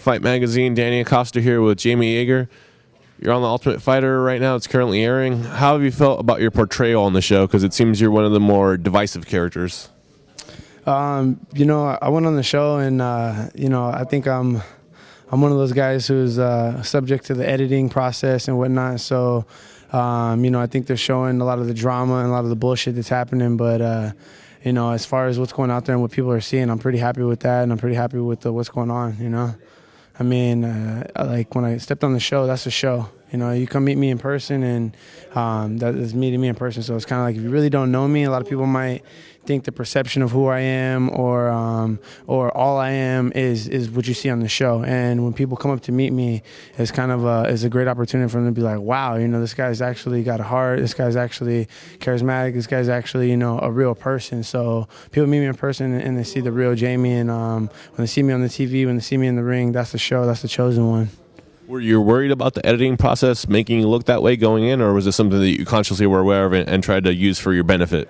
Fight Magazine. Danny Acosta here with Jamie Yager. You're on The Ultimate Fighter right now. It's currently airing. How have you felt about your portrayal on the show? Because it seems you're one of the more divisive characters. I went on the show, and I think I'm one of those guys who's subject to the editing process and whatnot. So, I think they're showing a lot of the drama and a lot of the bullshit that's happening. But as far as what's going out there and what people are seeing, I'm pretty happy with that, and I'm pretty happy with what's going on. I mean, like when I stepped on the show, that's a show. You come meet me in person, and that is meeting me in person. So it's kind of like, if you really don't know me, a lot of people might think the perception of who I am or all I am is what you see on the show. And when people come up to meet me, it's kind of is a great opportunity for them to be like, wow, this guy's actually got a heart. This guy's actually charismatic. This guy's actually, a real person. So people meet me in person and they see the real Jamie. And when they see me on the TV, when they see me in the ring, that's the show. That's the chosen one. Were you worried about the editing process making you look that way going in, or was it something that you consciously were aware of and tried to use for your benefit?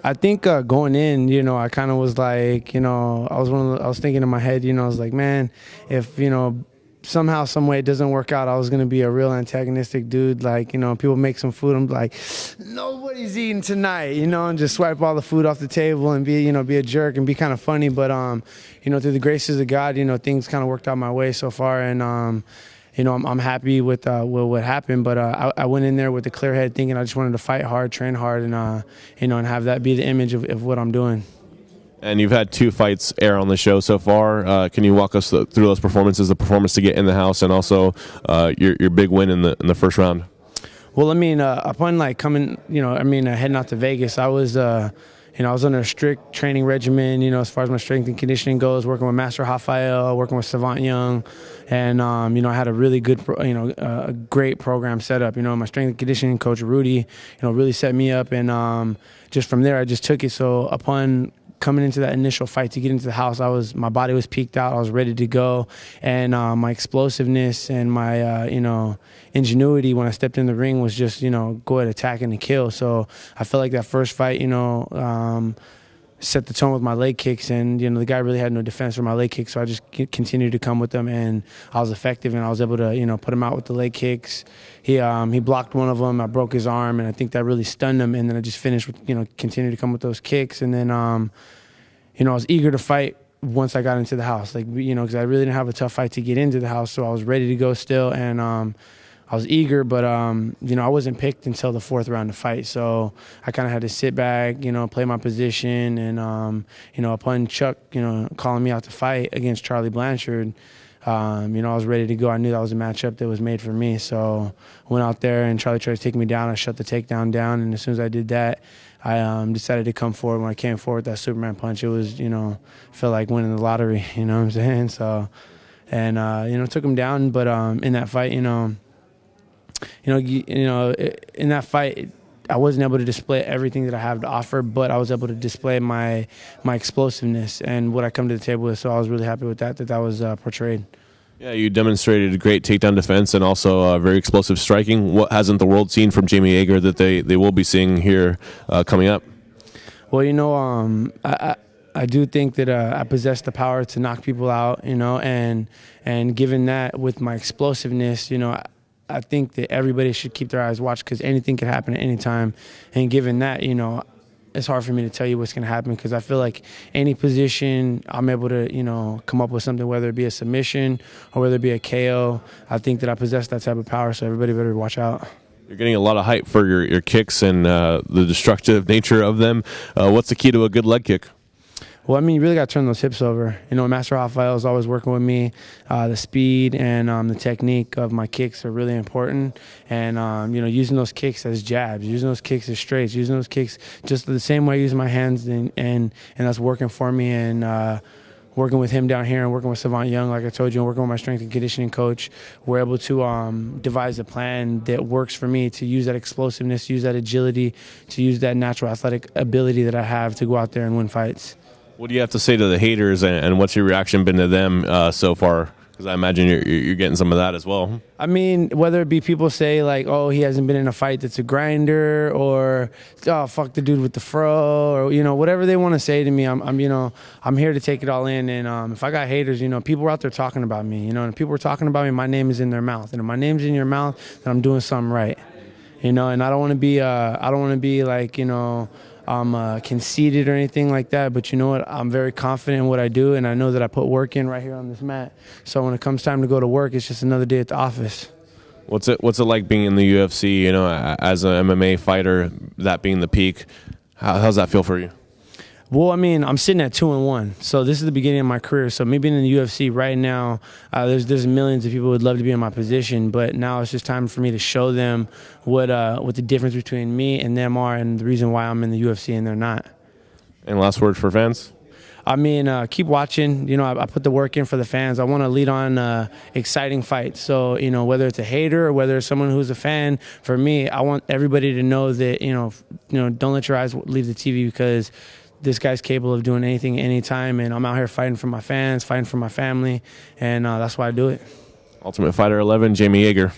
I think going in, I kind of was like, I was thinking in my head, I was like, man, if, somehow, some way it doesn't work out, I was going to be a real antagonistic dude. Like, people make some food, I'm like, nobody's eating tonight, and just swipe all the food off the table and be a jerk and be kind of funny. But, through the graces of God, things kind of worked out my way so far. And, I'm happy with what happened, but I went in there with a clear head, thinking I just wanted to fight hard, train hard, and and have that be the image of what I'm doing. And you've had 2 fights air on the show so far. Can you walk us through those performances, the performance to get in the house, and also your big win in the first round? Well, upon coming, heading out to Vegas, I was. I was under a strict training regimen, as far as my strength and conditioning goes, working with Master Rafael, working with Savant Young. And, I had a really good, a great program set up. My strength and conditioning coach, Rudy, really set me up. And just from there, I just took it. So upon coming into that initial fight to get into the house, my body was peaked out. I was ready to go. And my explosiveness and my, ingenuity when I stepped in the ring was just, go ahead, attack and kill. So I felt like that first fight, set the tone with my leg kicks, and the guy really had no defense for my leg kicks, so I just continued to come with them, and I was effective, and I was able to put him out with the leg kicks. He blocked one of them. I broke his arm, and I think that really stunned him, and then I just finished with continued to come with those kicks. And then I was eager to fight once I got into the house, because I really didn't have a tough fight to get into the house, so I was ready to go still. And I was eager, but, I wasn't picked until the 4th round to fight. So I kind of had to sit back, play my position. And, upon Chuck, calling me out to fight against Charlie Blanchard, I was ready to go. I knew that was a matchup that was made for me. So I went out there, and Charlie tried to take me down. I shut the takedown down. And as soon as I did that, I decided to come forward. When I came forward with that Superman punch, it was, felt like winning the lottery, you know what I'm saying? So, and, took him down. But in that fight, in that fight, I wasn't able to display everything that I have to offer, but I was able to display my explosiveness and what I come to the table with. So I was really happy with that was portrayed. Yeah, you demonstrated great takedown defense and also very explosive striking. What hasn't the world seen from Jamie Yager that they will be seeing here coming up? Well, I do think that I possess the power to knock people out, and given that with my explosiveness, I think that everybody should keep their eyes watched, because anything can happen at any time. And given that, it's hard for me to tell you what's going to happen, because I feel like any position I'm able to, come up with something, whether it be a submission or whether it be a KO. I think that I possess that type of power, so everybody better watch out. You're getting a lot of hype for your kicks and the destructive nature of them. What's the key to a good leg kick? Well, you really got to turn those hips over. Master Rafael is always working with me. The speed and the technique of my kicks are really important. And, using those kicks as jabs, using those kicks as straights, using those kicks just the same way I use my hands, and that's working for me. And working with him down here and working with Savant Young, like I told you, and working with my strength and conditioning coach, we're able to devise a plan that works for me to use that explosiveness, use that agility, to use that natural athletic ability that I have to go out there and win fights. What do you have to say to the haters, and what's your reaction been to them so far Because I imagine you're getting some of that as well. I mean, whether it be people say like, "Oh, he hasn't been in a fight that's a grinder," or "Oh, fuck the dude with the fro," or whatever they want to say to me, I'm here to take it all in. And if I got haters, people were out there talking about me, and if people were talking about me, my name is in their mouth, and if my name's in your mouth, then I'm doing something right, and I don't want to be like I'm conceited or anything like that, but you know what? I'm very confident in what I do, and I know that I put work in right here on this mat. So when it comes time to go to work, it's just another day at the office. What's it like being in the UFC? As an MMA fighter, that being the peak. How's that feel for you? Well, I mean, I'm sitting at 2-1, so this is the beginning of my career. So me being in the UFC right now, there's millions of people who would love to be in my position, but now it's just time for me to show them what the difference between me and them are, and the reason why I'm in the UFC and they're not. And last word for fans? I mean, keep watching. I put the work in for the fans. I want to lead on exciting fights. So, whether it's a hater or whether it's someone who's a fan, for me, I want everybody to know that, don't let your eyes leave the TV, because this guy's capable of doing anything, anytime, and I'm out here fighting for my fans, fighting for my family, and that's why I do it. Ultimate Fighter 11, Jamie Yager.